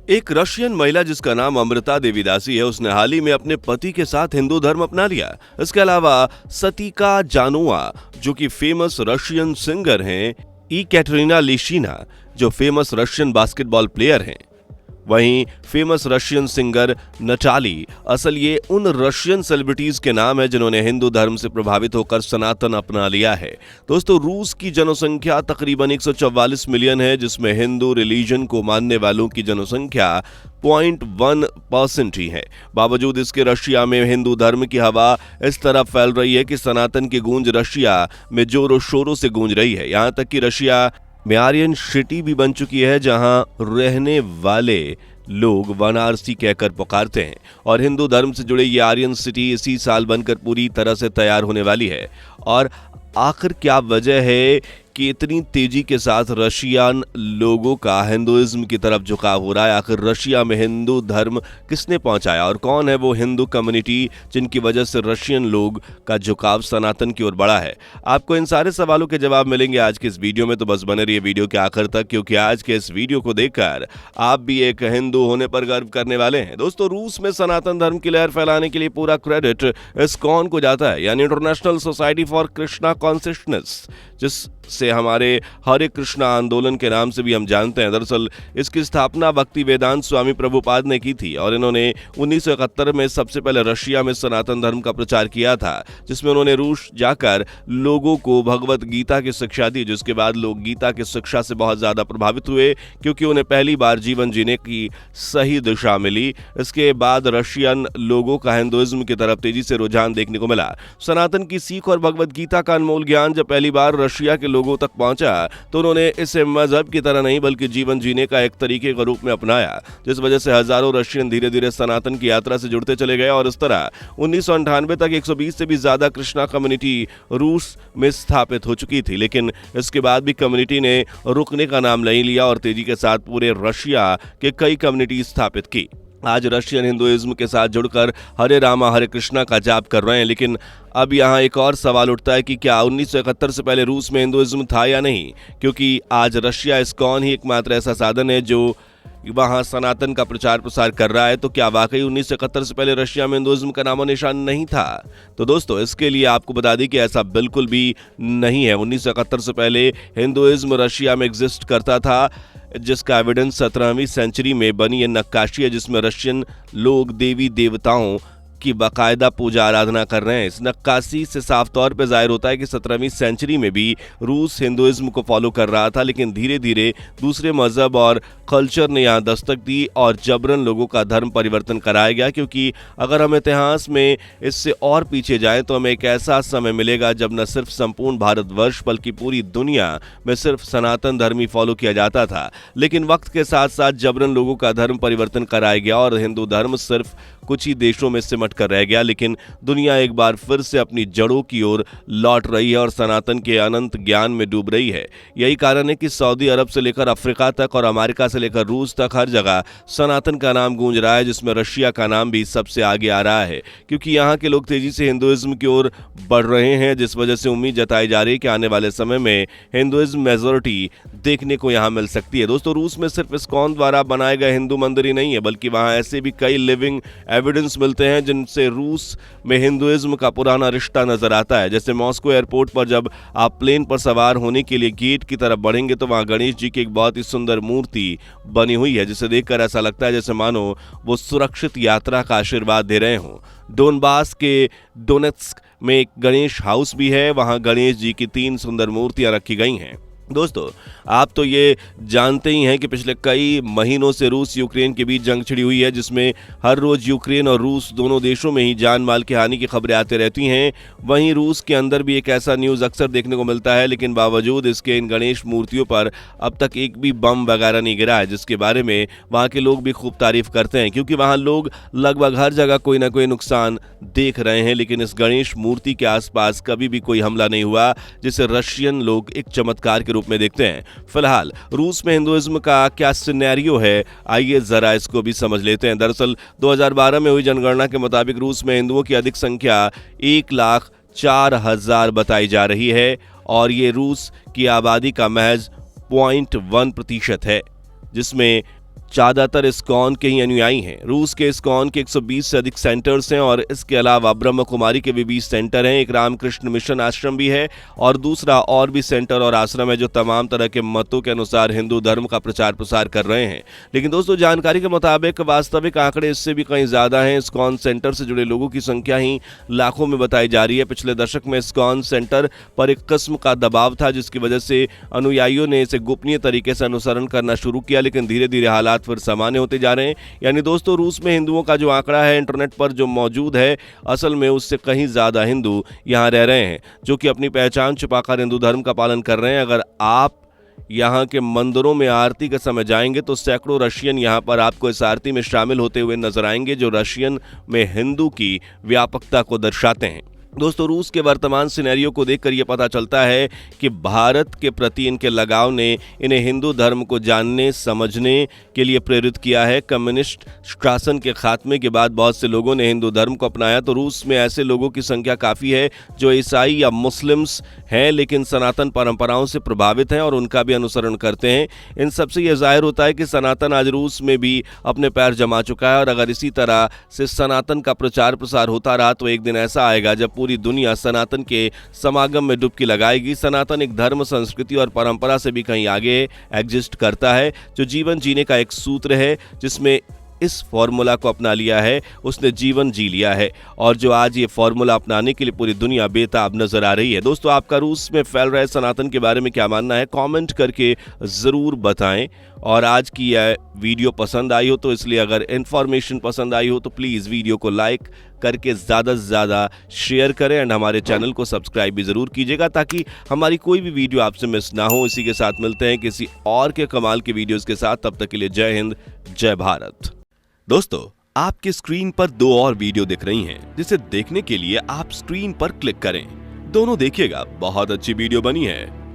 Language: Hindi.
एक रशियन महिला जिसका नाम अमृता देवीदासी है, उसने हाल ही में अपने पति के साथ हिंदू धर्म अपना लिया। इसके अलावा सतीका जानोवा, जो कि फेमस रशियन सिंगर हैं, कैटरीना लिशिना, जो फेमस रशियन बास्केटबॉल प्लेयर हैं, वहीं फेमस रशियन सिंगर नटाली। असल ये उन रशियन सेलिब्रिटीज के नाम है जिन्होंने हिंदू धर्म से प्रभावित होकर सनातन अपना लिया है। दोस्तों, रूस की जनसंख्या तकरीबन 144 मिलियन है, जिसमें हिंदू रिलीजन को मानने वालों की जनसंख्या 0.1% ही है। बावजूद इसके रशिया में हिंदू धर्म की हवा इस तरह फैल रही है कि सनातन की गूंज रशिया में जोरों शोरों से गूंज रही है। यहां तक कि रशिया में आर्यन सिटी भी बन चुकी है, जहां रहने वाले लोग वाराणसी कहकर पुकारते हैं। और हिंदू धर्म से जुड़े ये आर्यन सिटी इसी साल बनकर पूरी तरह से तैयार होने वाली है। और आखिर क्या वजह है कि इतनी तेजी के साथ रशियन लोगों का हिंदुइज्म की तरफ झुकाव हो रहा है? आखिर रशिया में हिंदू धर्म किसने पहुंचाया और कौन है वो हिंदू कम्युनिटी जिनकी वजह से रशियन लोग का झुकाव सनातन की ओर बढ़ा है? आपको इन सारे सवालों के जवाब मिलेंगे आज के इस वीडियो में, तो बस बने रहिए वीडियो के आखिर तक, क्योंकि आज के इस वीडियो को देखकर आप भी एक हिंदू होने पर गर्व करने वाले हैं। दोस्तों, रूस में सनातन धर्म की लहर फैलाने के लिए पूरा क्रेडिट इस्कॉन को जाता है, यानी international society for Krishna consciousness, जिससे हमारे हरे कृष्णा आंदोलन के नाम से भी हम जानते हैं। दरअसल इसकी स्थापना भक्ति वेदांत स्वामी प्रभुपाद ने की थी और इन्होंने 1971 में सबसे पहले रशिया में सनातन धर्म का प्रचार किया था, जिसमें उन्होंने रूस जाकर लोगों को भगवत गीता की शिक्षा दी, जिसके बाद लोग गीता की शिक्षा से बहुत ज्यादा प्रभावित हुए, क्योंकि उन्हें पहली बार जीवन जीने की सही दिशा मिली। इसके बाद रशियन लोगों का हिंदुइज्म की तरफ तेजी से रुझान देखने को मिला। सनातन की सीख और भगवत गीता का अनमोल ज्ञान जब पहली बार रशिया के लोगों तक पहुंचा तो उन्होंने इसे मजहब की तरह नहीं बल्कि जीवन जीने का एक तरीके के रूप में अपनाया, जिस वजह से हजारों रशियन धीरे धीरे सनातन की यात्रा से जुड़ते चले गए। और इस तरह 1998 तक 120 से भी ज्यादा कृष्णा कम्युनिटी रूस में स्थापित हो चुकी थी। लेकिन इसके बाद भी कम्युनिटी ने रुकने का नाम नहीं लिया और तेजी के साथ पूरे रशिया के कई कम्युनिटी स्थापित की। आज रशियन हिंदुइज्म के साथ जुड़कर हरे रामा हरे कृष्णा का जाप कर रहे हैं। लेकिन अब यहाँ एक और सवाल उठता है कि क्या 1971 से पहले रूस में हिंदुइज्म था या नहीं? क्योंकि आज रशिया इस्कॉन ही एकमात्र ऐसा साधन है जो वहां सनातन का प्रचार प्रसार कर रहा है। तो क्या वाकई 1971 से पहले रशिया में हिंदुइज्म का नामो निशान नहीं था? तो दोस्तों, इसके लिए आपको बता दें कि ऐसा बिल्कुल भी नहीं है। 1971 से पहले हिंदुइज्म रशिया में एग्जिस्ट करता था, जिसका एविडेंस 17वीं सेंचुरी में बनी ये नक्काशी है, जिसमें रशियन लोग देवी देवताओं की बाकायदा पूजा आराधना कर रहे हैं। इस नक्काशी से साफ तौर पर जाहिर होता है कि 17वीं सेंचुरी में भी रूस हिंदुइज्म को फॉलो कर रहा था, लेकिन धीरे धीरे दूसरे मजहब और कल्चर ने यहाँ दस्तक दी और जबरन लोगों का धर्म परिवर्तन कराया गया। क्योंकि अगर हम इतिहास में इससे और पीछे जाएं तो हमें एक ऐसा समय मिलेगा जब न सिर्फ संपूर्ण भारतवर्ष बल्कि पूरी दुनिया में सिर्फ सनातन धर्म ही फॉलो किया जाता था। लेकिन वक्त के साथ साथ जबरन लोगों का धर्म परिवर्तन कराया गया और हिंदू धर्म सिर्फ कुछ ही देशों में सिमट कर रह गया। लेकिन दुनिया एक बार फिर से अपनी जड़ों की ओर लौट रही है और सनातन के अनंत ज्ञान में डूब रही है। यही कारण है कि सऊदी अरब से लेकर अफ्रीका तक और अमेरिका से लेकर रूस तक हर जगह सनातन का नाम गूंज रहा है, जिसमें रशिया का नाम भी सबसे आगे आ रहा है, क्योंकि यहाँ के लोग तेजी से हिंदुइज्म की ओर बढ़ रहे हैं, जिस वजह से उम्मीद जताई जा रही है कि आने वाले समय में हिंदुइज्म मेजोरिटी देखने को यहाँ मिल सकती है। दोस्तों, रूस में सिर्फ इस्कॉन द्वारा बनाए गए हिंदू मंदिर ही नहीं है, बल्कि वहाँ ऐसे भी कई लिविंग एविडेंस मिलते हैं जिनसे रूस में हिंदुइज्म का पुराना रिश्ता नजर आता है। जैसे मॉस्को एयरपोर्ट पर जब आप प्लेन पर सवार होने के लिए गेट की तरफ बढ़ेंगे तो वहां गणेश जी की एक बहुत ही सुंदर मूर्ति बनी हुई है, जिसे देखकर ऐसा लगता है जैसे मानो वो सुरक्षित यात्रा का आशीर्वाद दे रहे हों। डोनबास के डोनेत्स्क में एक गणेश हाउस भी है, वहां गणेश जी की 3 सुंदर मूर्तियां रखी गई हैं। दोस्तों, आप तो ये जानते ही हैं कि पिछले कई महीनों से रूस यूक्रेन के बीच जंग छिड़ी हुई है, जिसमें हर रोज यूक्रेन और रूस दोनों देशों में ही जान माल की हानि की खबरें आती रहती हैं। वहीं रूस के अंदर भी एक ऐसा न्यूज़ अक्सर देखने को मिलता है, लेकिन बावजूद इसके इन गणेश मूर्तियों पर अब तक एक भी बम वगैरह नहीं गिरा है, जिसके बारे में वहाँ के लोग भी खूब तारीफ करते हैं, क्योंकि वहाँ लोग लगभग हर जगह कोई ना कोई नुकसान देख रहे हैं। लेकिन इस गणेश मूर्ति के आसपास कभी भी कोई हमला नहीं हुआ, जिसे रशियन लोग एक चमत्कार के रूप में देखते हैं। फिलहाल रूस में हिंदुइज्म का क्या सिनेरियो है, आइए जरा इसको भी समझ लेते हैं। दरअसल 2012 में हुई जनगणना के मुताबिक रूस में हिंदुओं की अधिक संख्या 1,04,000 बताई जा रही है और ये रूस की आबादी का महज 0.1% है, जिसमें ज्यादातर इस्कॉन के ही अनुयायी हैं। रूस के इस्कॉन के 120 से अधिक सेंटर्स हैं और इसके अलावा ब्रह्म कुमारी के भी 20 सेंटर हैं। एक रामकृष्ण मिशन आश्रम भी है और दूसरा और भी सेंटर और आश्रम है जो तमाम तरह के मतों के अनुसार हिंदू धर्म का प्रचार प्रसार कर रहे हैं। लेकिन दोस्तों, जानकारी के मुताबिक वास्तविक आंकड़े इससे भी कहीं ज्यादा हैं। इस्कॉन सेंटर से जुड़े लोगों की संख्या ही लाखों में बताई जा रही है। पिछले दशक में इस्कॉन सेंटर पर एक किस्म का दबाव था जिसकी वजह से अनुयायियों ने इसे गोपनीय तरीके से अनुसरण करना शुरू किया, लेकिन धीरे धीरे हालात फिर सामान्य होते जा रहे हैं। यानी दोस्तों, रूस में हिंदुओं का जो आंकड़ा है इंटरनेट पर जो मौजूद है, असल में उससे कहीं ज्यादा हिंदू यहां रह रहे हैं जो कि अपनी पहचान छुपाकर हिंदू धर्म का पालन कर रहे हैं। अगर आप यहाँ के मंदिरों में आरती के समय जाएंगे तो सैकड़ों रशियन यहाँ पर आपको इस आरती में शामिल होते हुए नजर आएंगे जो रशियन में हिंदू की व्यापकता को दर्शाते हैं। दोस्तों, रूस के वर्तमान सिनेरियो को देखकर यह पता चलता है कि भारत के प्रति इनके लगाव ने इन्हें हिंदू धर्म को जानने समझने के लिए प्रेरित किया है। कम्युनिस्ट शासन के खात्मे के बाद बहुत से लोगों ने हिंदू धर्म को अपनाया, तो रूस में ऐसे लोगों की संख्या काफ़ी है जो ईसाई या मुस्लिम्स हैं लेकिन सनातन परंपराओं से प्रभावित हैं और उनका भी अनुसरण करते हैं। इन सबसे यह जाहिर होता है कि सनातन आज रूस में भी अपने पैर जमा चुका है और अगर इसी तरह से सनातन का प्रचार प्रसार होता रहा तो एक दिन ऐसा आएगा जब पूरी दुनिया सनातन के समागम में डुबकी लगाएगी। सनातन एक धर्म, संस्कृति और परंपरा से भी कहीं आगे एग्जिस्ट करता है, जो जीवन जीने का एक सूत्र है। जिसमें इस फॉर्मूला को अपना लिया है उसने जीवन जी लिया है और जो आज ये फॉर्मूला अपनाने के लिए पूरी दुनिया बेताब नजर आ रही है। दोस्तों, आपका रूस में फैल रहे सनातन के बारे में क्या मानना है, कमेंट करके ज़रूर बताएं। और आज की यह वीडियो पसंद आई हो तो इसलिए अगर इन्फॉर्मेशन पसंद आई हो तो प्लीज़ वीडियो को लाइक करके ज़्यादा से ज़्यादा शेयर करें एंड हमारे चैनल को सब्सक्राइब भी ज़रूर कीजिएगा ताकि हमारी कोई भी वीडियो आपसे मिस ना हो। इसी के साथ मिलते हैं किसी और के कमाल के वीडियोज़ के साथ। तब तक के लिए जय हिंद, जय भारत। दोस्तों, आपके स्क्रीन पर 2 और वीडियो दिख रही हैं जिसे देखने के लिए आप स्क्रीन पर क्लिक करें। दोनों देखिएगा, बहुत अच्छी वीडियो बनी है।